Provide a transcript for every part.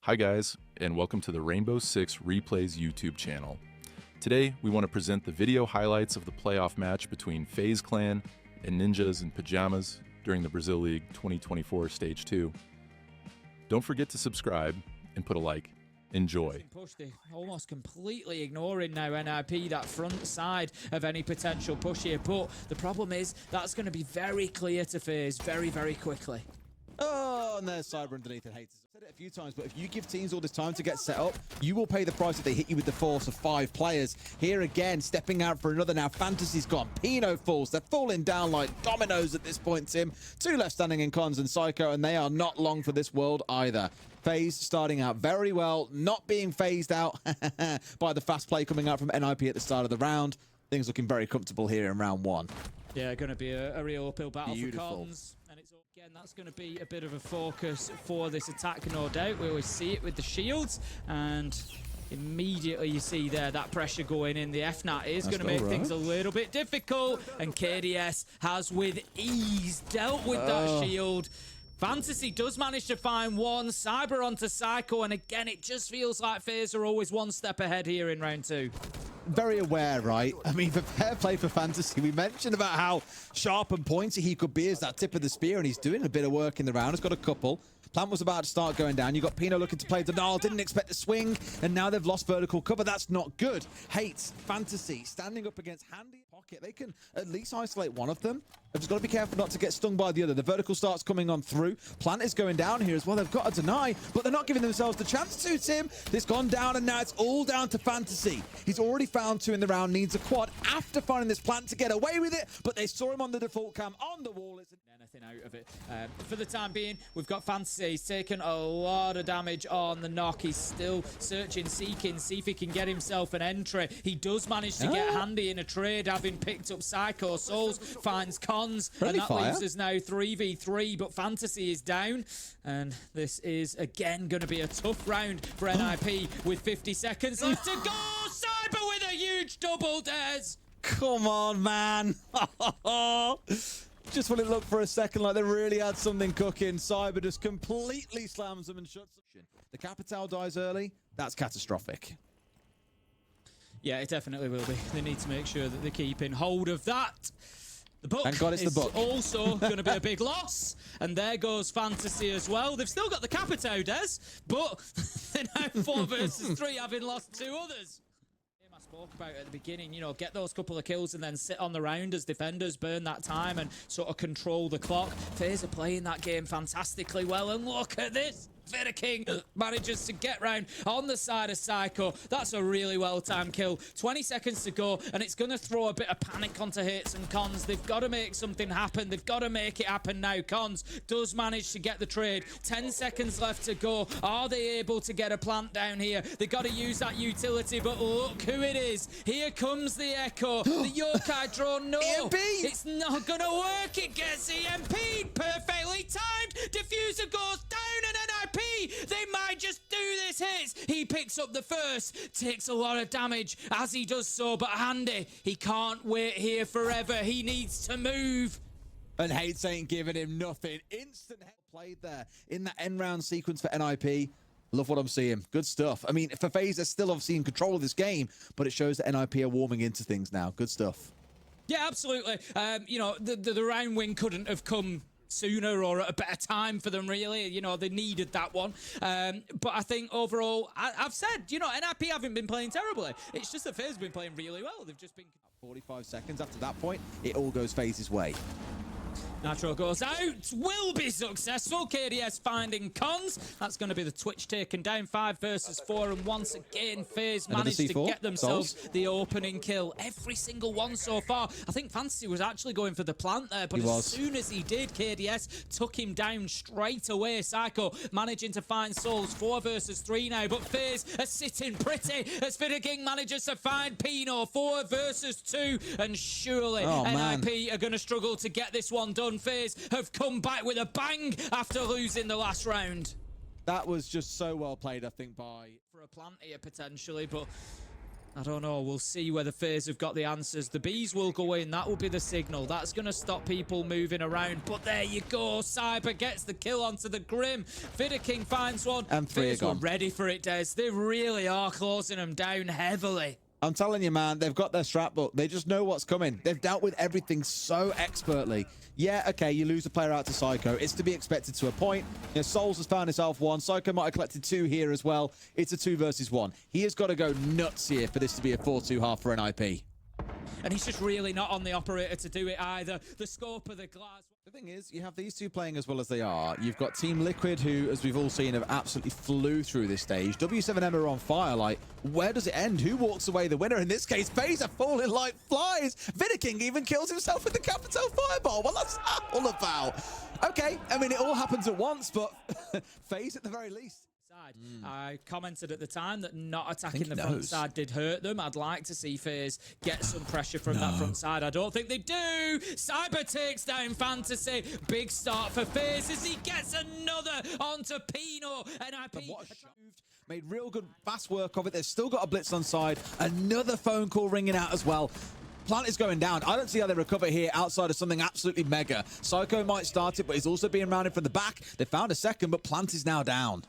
Hi guys, and welcome to the Rainbow Six Replays YouTube channel. Today, we want to present the video highlights of the playoff match between FaZe Clan and Ninjas and Pyjamas during the Brazil League 2024 Stage 2. Don't forget to subscribe and put a like. Enjoy. Push, they almost completely ignoring now NIP, that front side of any potential push here. But the problem is that's going to be very clear to FaZe very, very quickly. Oh, and there's Cyber underneath it. Hates. I've said it a few times, but if you give teams all this time to get set up, you will pay the price if they hit you with the force of 5 players. Here again, stepping out for another now. Fantasy's gone. Pino falls. They're falling down like dominoes at this point, Tim. 2 left standing in Cons and Psycho, and they are not long for this world either. FaZe starting out very well, not being phased out by the fast play coming out from NIP at the start of the round. Things looking very comfortable here in round 1. Yeah, going to be a real uphill battle Beautiful. for Cons. And it's again, that's going to be a bit of a focus for this attack, no doubt. We always see it with the shields, and immediately you see there that pressure going in. The FNAT is going to make things a little bit difficult, and KDS has with ease dealt with that shield. Fantasy does manage to find one. Cyber onto Psycho, and again, it just feels like FaZe are always one step ahead here in round 2. Very aware, right? I mean, for fair play for Fantasy, we mentioned about how sharp and pointy he could be as that tip of the spear, and he's doing a bit of work in the round. He's got a couple. Plant was about to start going down. You got Pino looking to play Denial, didn't expect the swing, and now they've lost vertical cover. That's not good. Hates Fantasy standing up against Handy Pocket. They can at least isolate one of them. They've just got to be careful not to get stung by the other. The vertical starts coming on through. Plant is going down here as well. They've got to deny, but they're not giving themselves the chance to, Tim. It's gone down, and now it's all down to Fantasy. He's already found 2 in the round, needs a quad after finding this plant to get away with it, but they saw him on the default cam on the wall. Anything out of it. For the time being, we've got Fantasy. He's taken a lot of damage on the knock. He's still searching, seeking, see if he can get himself an entry. He does manage to get Handy in a trade, having picked up Psycho. Souls finds Cons, and that leaves us now 3v3, but Fantasy is down, and this is again going to be a tough round for NIP with 50 seconds left to go. Cyber with a huge double dares. Come on, man. Just when it looked for a second like they really had something cooking, Cyber just completely slams them and shuts them. The Capital dies early. That's catastrophic. Yeah, it definitely will be. They need to make sure that they're keeping hold of that. The book Thank God it's is the book. also going to be a big loss. And there goes Fantasy as well. They've still got the Capito, Des, but they're now 4 versus 3, having lost 2 others. I spoke about at the beginning, you know, get those couple of kills and then sit on the round as defenders, burn that time and sort of control the clock. FaZe are playing that game fantastically well, and look at this. Vader King manages to get round on the side of Psycho. That's a really well-timed kill. 20 seconds to go, and it's going to throw a bit of panic onto Hits and Cons. They've got to make something happen. They've got to make it happen now. Cons does manage to get the trade. 10 seconds left to go. Are they able to get a plant down here? They've got to use that utility, but look who it is. Here comes the Echo. The Yokai drone. No, EMP. It's not going to work. It gets EMP'd. Perfectly timed. Diffuser goes down, and NIP, they might just do this. Hits. He picks up the first, takes a lot of damage as he does so, but Handy, he can't wait here forever. He needs to move. And Hates ain't giving him nothing. Instant played there in that end round sequence for NIP. Love what I'm seeing. Good stuff. I mean, for FaZe, they're still obviously in control of this game, but it shows that NIP are warming into things now. Good stuff. Yeah, absolutely. You know, the round win couldn't have come sooner or at a better time for them, really. You know, they needed that one. But I think overall, I've said, you know, NIP haven't been playing terribly. It's just that FaZe have been playing really well. They've just been 45 seconds after that point, it all goes FaZe's way. Natural goes out, will be successful. KDS finding Cons. That's going to be the Twitch taken down. 5 versus 4, and once again, FaZe managed to get themselves the opening kill. Every single one so far. I think Fantasy was actually going for the plant there, but as soon as he did, KDS took him down straight away. Psycho managing to find Souls. 4 versus 3 now, but FaZe are sitting pretty as King manages to find Pino. 4 versus 2, and surely NIP are going to struggle to get this one done. FaZe have come back with a bang after losing the last round. That was just so well played, I think, by... For a plant here, potentially, but I don't know. We'll see whether FaZe have got the answers. The Bs will go in. That will be the signal. That's going to stop people moving around. But there you go. Cyber gets the kill onto the Grim. Vidaking finds one. And FURIA FaZe were ready for it, Des. They really are closing them down heavily. I'm telling you, man, they've got their strap book. They just know what's coming. They've dealt with everything so expertly. Yeah, okay, you lose a player out to Psycho. It's to be expected to a point. You know, Souls has found himself one. Psycho might have collected 2 here as well. It's a 2 versus 1. He has got to go nuts here for this to be a 4-2 half for NIP. And he's just really not on the operator to do it either. The scope of the glass. The thing is, you have these two playing as well as they are. You've got Team Liquid, who, as we've all seen, have absolutely flew through this stage. W7M are on fire. Like, where does it end? Who walks away the winner? In this case, FaZe are falling like flies. Vidaking even kills himself with the Capital Fireball. Well, that's all about. Okay, I mean, it all happens at once, but FaZe at the very least. I commented at the time that not attacking the front side did hurt them. I'd like to see FaZe get some pressure from that front side. I don't think they do. Cyber takes down Fantasy. Big start for FaZe as he gets another onto Pino. NIP made real good fast work of it. They've still got a blitz on side. Another phone call ringing out as well. Plant is going down. I don't see how they recover here outside of something absolutely mega. Psycho might start it, but he's also being rounded from the back. They found a second, but Plant is now down.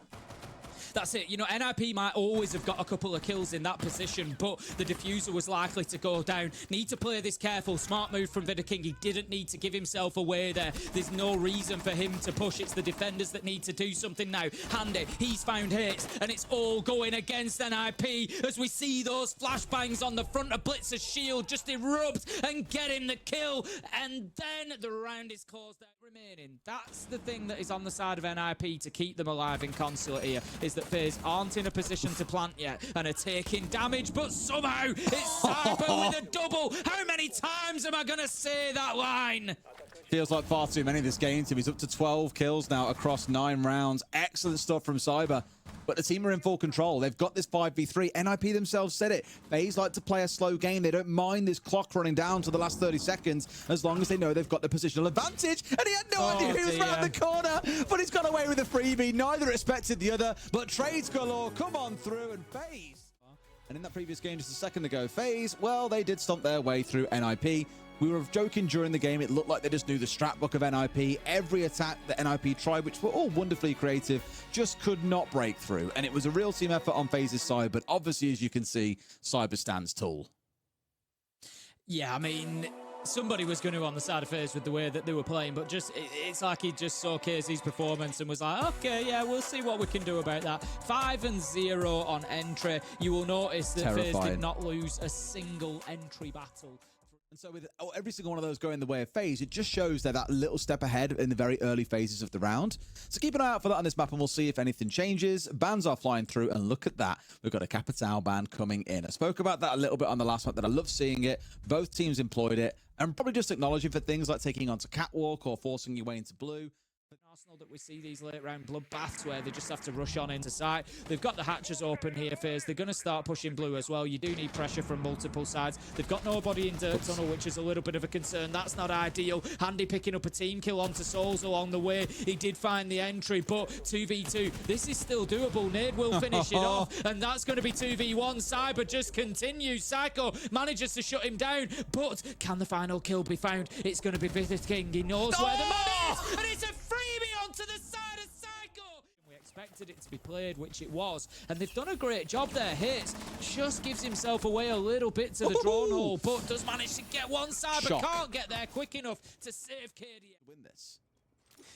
That's it. You know, NIP might always have got a couple of kills in that position, but the diffuser was likely to go down. Need to play this careful. Smart move from Vidaking. He didn't need to give himself away there. There's no reason for him to push. It's the defenders that need to do something now. Handy, he's found hits, and it's all going against NIP as we see those flashbangs on the front of Blitzer's shield just erupt and get him the kill, and then the round is closed out. Remaining. That's the thing that is on the side of NIP to keep them alive in Consulate here, is that FaZe aren't in a position to plant yet and are taking damage, but somehow it's Cyber with a double. How many times am I going to say that line? Feels like far too many this game to him. He's up to 12 kills now across 9 rounds. Excellent stuff from Cyber. But the team are in full control. They've got this 5v3. NIP themselves said it. FaZe like to play a slow game. They don't mind this clock running down to the last 30 seconds as long as they know they've got the positional advantage. And he had no idea who was around the corner, but he's got away with a freebie. Neither expected the other, but trades galore come on through, and FaZe. And in that previous game just a second ago, FaZe, well, they did stomp their way through NIP. We were joking during the game. It looked like they just knew the strat book of NIP. Every attack that NIP tried, which were all wonderfully creative, just could not break through. And it was a real team effort on FaZe's side. But obviously, as you can see, Cyber stands tall. Yeah, I mean, somebody was going to on the side of FaZe with the way that they were playing, but just it's like he just saw KZ's performance and was like, okay, yeah, we'll see what we can do about that. 5-0 on entry. You will notice that FaZe did not lose a single entry battle. And so with every single one of those going the way of FaZe, it just shows they're that little step ahead in the very early phases of the round. So keep an eye out for that on this map, and we'll see if anything changes. Bans are flying through, and look at that. We've got a Capital ban coming in. I spoke about that a little bit on the last map, that I love seeing it. Both teams employed it, and probably just acknowledging for things like taking onto Catwalk or forcing your way into blue. Arsenal that we see these late round bloodbaths where they just have to rush on into sight. They've got the hatches open here, FaZe. They're going to start pushing blue as well. You do need pressure from multiple sides. They've got nobody in dirt tunnel, which is a little bit of a concern. That's not ideal. Handy picking up a team kill onto Souls along the way. He did find the entry, but 2v2. This is still doable. Nade will finish it off, and that's going to be 2v1. Cyber just continues. Psycho manages to shut him down, but can the final kill be found? It's going to be Vidaking. He knows where the man is, and it's a freebie onto the side of Psycho. We expected it to be played, which it was, and they've done a great job there. Hits just gives himself away a little bit to the drone hole, but does manage to get one side, but can't get there quick enough to save KD. Win this.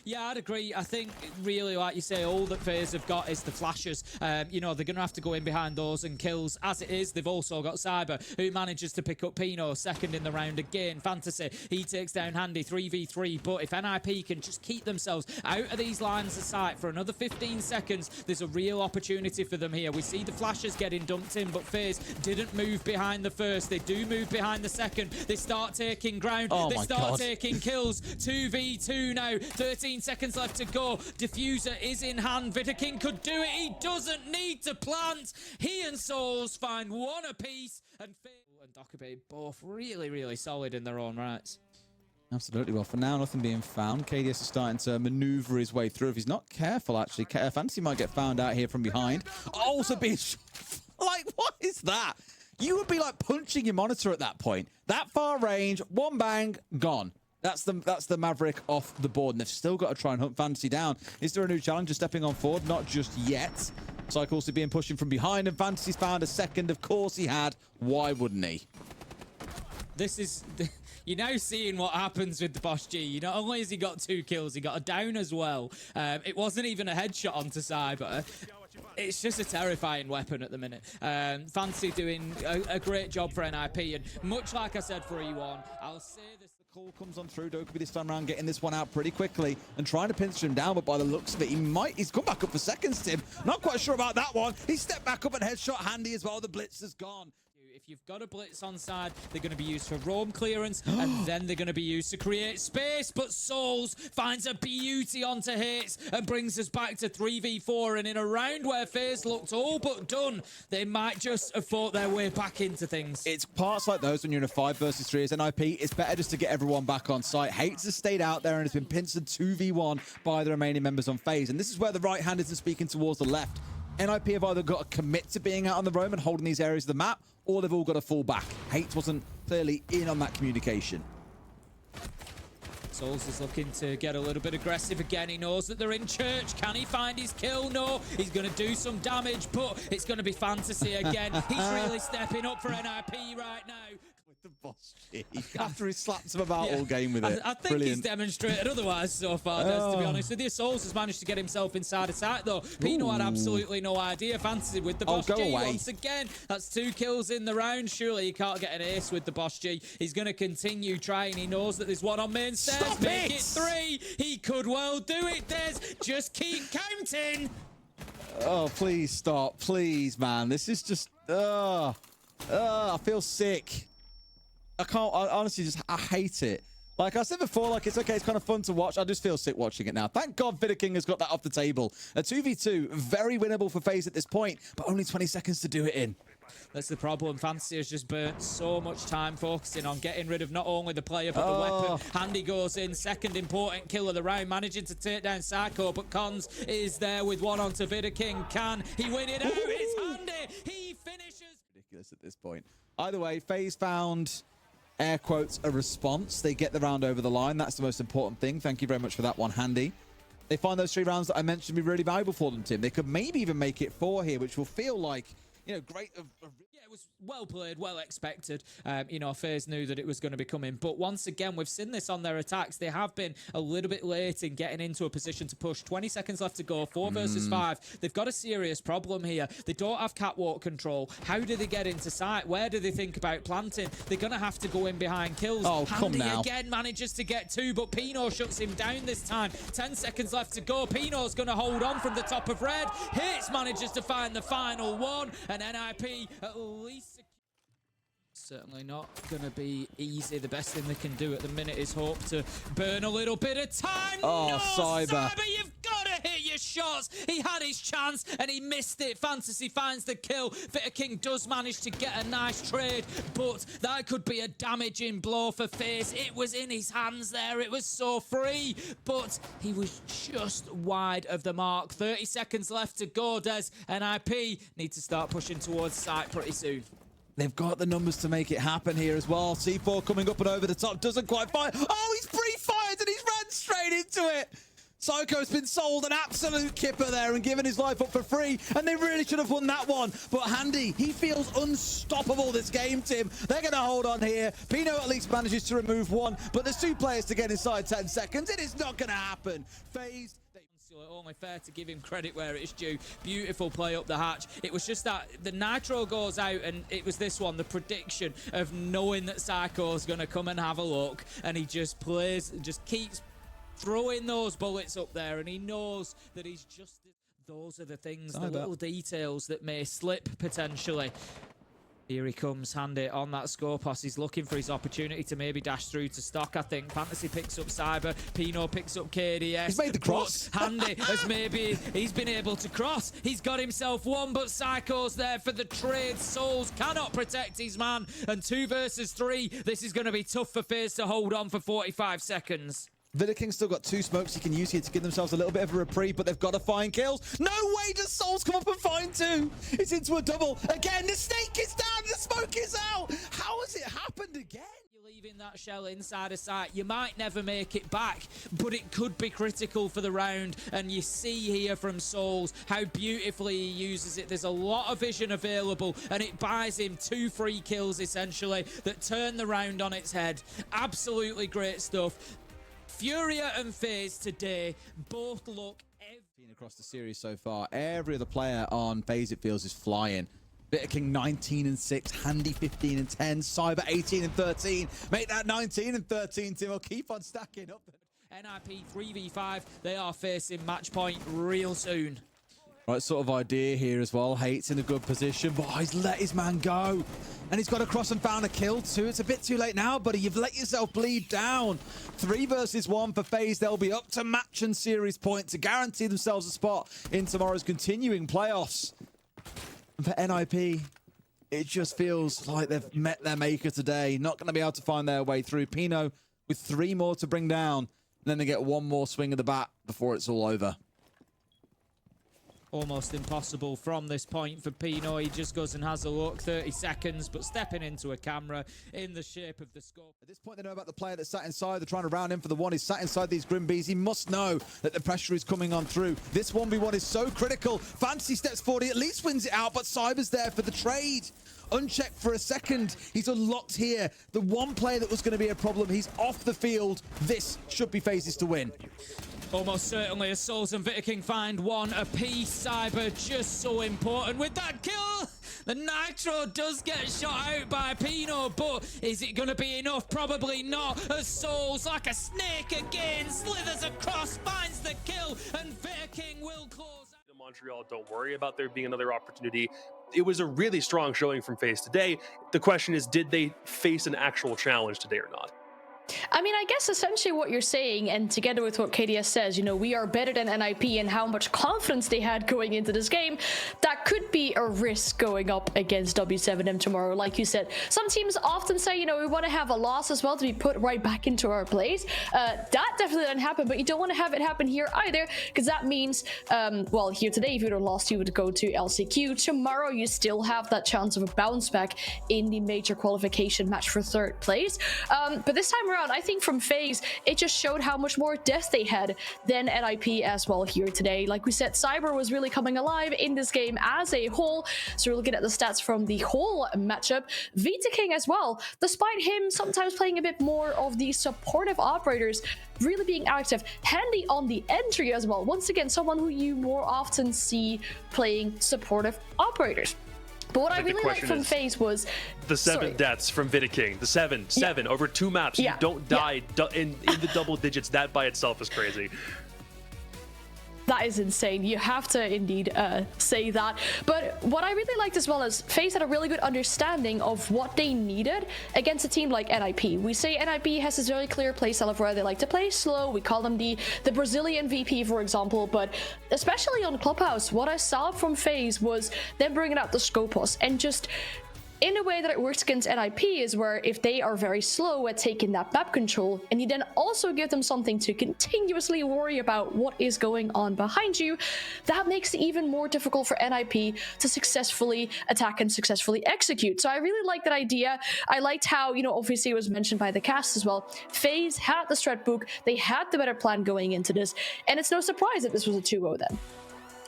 Yeah, I'd agree. I think really, like you say, all that FaZe have got is the flashes. You know, they're going to have to go in behind those and kills. As it is, they've also got Cyber, who manages to pick up Pino second in the round again. Fantasy, he takes down Handy 3v3. But if NIP can just keep themselves out of these lines of sight for another 15 seconds, there's a real opportunity for them here. We see the flashes getting dumped in, but FaZe didn't move behind the first. They do move behind the second. They start taking ground. They start taking kills. 2v2 now. 13 seconds left to go. Diffuser is in hand. Vidaking could do it. He doesn't need to plant. He and Souls find one apiece, and Phil and Dockerbay both really, really solid in their own rights. Absolutely. Well, for now, nothing being found. KDS is starting to maneuver his way through. If he's not careful, actually, Fantasy might get found out here from behind. Also being like, what is that? you would be like punching your monitor at that point. That far range, one bang, gone. That's the Maverick off the board, and they've still got to try and hunt Fantasy down. Is there a new challenger stepping on forward? Not just yet. Psych also being pushing from behind, and Fantasy's found a second. Of course he had. Why wouldn't he? This is... You're now seeing what happens with the Boss G. Not only has he got 2 kills, he got a down as well. It wasn't even a headshot onto Cyber. It's just a terrifying weapon at the minute. Fantasy doing a great job for NIP, and much like I said for E1, I'll say this. The call comes on through. Dokkaebi this time around getting this one out pretty quickly and trying to pinch him down, but by the looks of it, he's come back up for seconds, Tim. Not quite sure about that one. He stepped back up and headshot Handy as well. The blitz is gone. If you've got a blitz on side, they're going to be used for roam clearance, and then they're going to be used to create space. But Souls finds a beauty onto hits and brings us back to 3v4. And in a round where FaZe looked all but done, they might just have fought their way back into things. It's parts like those when you're in a 5 versus 3 as NIP. It's better just to get everyone back on site. Hates has stayed out there and has been pincered 2v1 by the remaining members on FaZe. And this is where the right hand isn't speaking towards the left. NIP have either got to commit to being out on the roam and holding these areas of the map, or they've all got to fall back. Hate wasn't clearly in on that communication. Souls is looking to get a little bit aggressive again. He knows that they're in church. Can he find his kill? No. He's going to do some damage, but it's going to be Fantasy again. He's really stepping up for NIP right now. The Boss G after he slapped him about all game with it. I think he's demonstrated otherwise so far, Des, to be honest with you. Souls has managed to get himself inside a sight, though. Pino had absolutely no idea. Fantasy with the Boss G once again. That's 2 kills in the round. Surely he can't get an ace with the Boss G. He's going to continue trying. He knows that there's one on main stairs. Stop Make it 3. He could well do it, Des. Just keep counting. Oh, please stop. Please, man. This is just... I feel sick. I honestly I hate it. Like I said before, like it's okay, it's kind of fun to watch. I just feel sick watching it now. Thank God King has got that off the table. A 2v2, very winnable for FaZe at this point, but only 20 seconds to do it in. That's the problem. Fantasy has just burnt so much time focusing on getting rid of not only the player, but the weapon. Handy goes in, second important kill of the round, managing to take down Psycho, but Cons is there with one onto King. Can he win it out? It's Handy. He finishes. Ridiculous at this point. Either way, FaZe found... air quotes, a response. They get the round over the line. That's the most important thing. Thank you very much for that one, Handy. They find those 3 rounds that I mentioned to be really valuable for them, Tim. They could maybe even make it 4 here, which will feel like, you know, great. Yeah, it was well played, well expected. You know, FaZe knew that it was going to be coming. But once again, we've seen this on their attacks. They have been a little bit late in getting into a position to push. 20 seconds left to go. 4 versus 5. They've got a serious problem here. They don't have catwalk control. How do they get into sight? Where do they think about planting? They're going to have to go in behind kills. Oh, Handy again manages to get 2, but Pino shuts him down this time. 10 seconds left to go. Pino's going to hold on from the top of red. Hits manages to find the final one, and NIP at least... Certainly not going to be easy. The best thing they can do at the minute is hope to burn a little bit of time. Oh, no, Cyber, you've got to hit your shots. He had his chance and he missed it. Fantasy finds the kill. King does manage to get a nice trade, but that could be a damaging blow for FaZe. It was in his hands there. It was so free, but he was just wide of the mark. 30 seconds left to go, Des. NIP need to start pushing towards site pretty soon. They've got the numbers to make it happen here as well. C4 coming up and over the top. Doesn't quite fire. Oh, he's pre-fired and he's ran straight into it. Psycho's been sold an absolute kipper there and given his life up for free. And they really should have won that one. But Handy, he feels unstoppable this game, Tim. They're going to hold on here. Pino at least manages to remove 1. But there's 2 players to get inside 10 seconds. It is not going to happen. FaZe... Only fair to give him credit where it is due. Beautiful play up the hatch. It was just that the nitro goes out, and it was this one, the prediction of knowing that Psycho's going to come and have a look, and he just keeps throwing those bullets up there, and he knows that he's just... Those are the things, the little details that may slip potentially. Here he comes, Handy on that score pass. He's looking for his opportunity to maybe dash through to stock, I think. Fantasy picks up Cyber. Pino picks up KDS. He's made the cross. Handy he's been able to cross. He's got himself 1, but Psycho's there for the trade. Souls cannot protect his man. And 2 versus 3. This is going to be tough for FaZe to hold on for 45 seconds. King's still got 2 smokes he can use here to give themselves a little bit of a reprieve, but they've got to find kills. No way does Souls come up and find 2. It's into a double. Again, the snake is down. The smoke smoke is out. How has it happened again? You're leaving that shell inside a site. You might never make it back, but it could be critical for the round. And you see here from Souls how beautifully he uses it. There's a lot of vision available, and it buys him 2 free kills, essentially, that turn the round on its head. Absolutely great stuff. FURIA and FaZe today both look... Across the series so far, every other player on FaZe, it feels, is flying. BitterKing 19-6, Handy 15-10, Cyber 18-13. Make that 19-13, Tim. We'll keep on stacking up. NIP 3v5, they are facing match point real soon. Right sort of idea here as well. Hate's in a good position, but he's let his man go. And he's got across and found a kill too. It's a bit too late now, buddy. You've let yourself bleed down. 3 versus 1 for FaZe. They'll be up to match and series point to guarantee themselves a spot in tomorrow's continuing playoffs. And for NIP, it just feels like they've met their maker today. Not going to be able to find their way through. Pino with 3 more to bring down. And then they get 1 more swing of the bat before it's all over. Almost impossible from this point for Pino. He just goes and has a look. 30 seconds, but stepping into a camera in the shape of the scope. At this point, they know about the player that's sat inside. They're trying to round him for the one. He's sat inside these Grim Bees. He must know that the pressure is coming on through. This 1v1 is so critical. Fantasy steps forward. He at least wins it out, but Cyber's there for the trade. Unchecked for a second. He's unlocked here. The one player that was going to be a problem, he's off the field. This should be FaZe's to win. Almost certainly as Souls and BitterKing find 1 apiece. Cyber just so important with that kill. The Nitro does get shot out by Pino, but is it going to be enough? Probably not, as Souls, like a snake again, slithers across, finds the kill, and BitterKing will close out. Montreal, don't worry about there being another opportunity. It was a really strong showing from FaZe today. The question is, did they face an actual challenge today or not? I mean, I guess essentially what you're saying, and together with what KDS says, you know, we are better than NIP and how much confidence they had going into this game, that could be a risk going up against W7M tomorrow. Like you said, some teams often say, you know, we want to have a loss as well to be put right back into our plays. That definitely didn't happen, but you don't want to have it happen here either, because that means, well, here today, if you would have lost, you would go to LCQ. Tomorrow, you still have that chance of a bounce back in the major qualification match for 3rd place. But this time around, I think from FaZe, it just showed how much more depth they had than NIP as well here today. Like we said, Cyber was really coming alive in this game as a whole. So we're looking at the stats from the whole matchup. BitterKing as well, despite him sometimes playing a bit more of the supportive operators, really being active, handy on the entry as well. Once again, someone who you more often see playing supportive operators. But what I really liked from FaZe was the 7 deaths from BitterKing. The 7 over 2 maps. You don't die in the double digits. That by itself is crazy. That is insane. You have to indeed say that. But what I really liked as well is FaZe had a really good understanding of what they needed against a team like NIP. We say NIP has this very clear playstyle of where they like to play slow. We call them the Brazilian VP, for example. But especially on Clubhouse, what I saw from FaZe was them bringing out the Scopus and just in a way that it works against NIP is where if they are very slow at taking that map control and you then also give them something to continuously worry about what is going on behind you, that makes it even more difficult for NIP to successfully attack and successfully execute. So I really like that idea. I liked how, you know, obviously it was mentioned by the cast as well. FaZe had the strat book, they had the better plan going into this, and it's no surprise that this was a 2-0 then.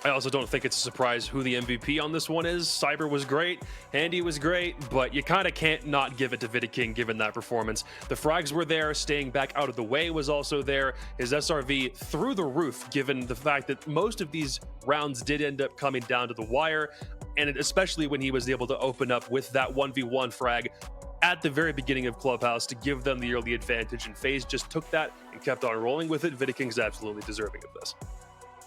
I also don't think it's a surprise who the MVP on this one is. Cyber was great, Handy was great, but you kind of can't not give it to BitterKing given that performance. The frags were there, staying back out of the way was also there. His SRV through the roof given the fact that most of these rounds did end up coming down to the wire, and especially when he was able to open up with that 1v1 frag at the very beginning of Clubhouse to give them the early advantage, and FaZe just took that and kept on rolling with it. BitterKing's absolutely deserving of this.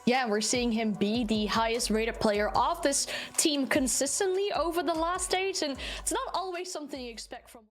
Yeah, we're seeing him be the highest rated player of this team consistently over the last days, and it's not always something you expect from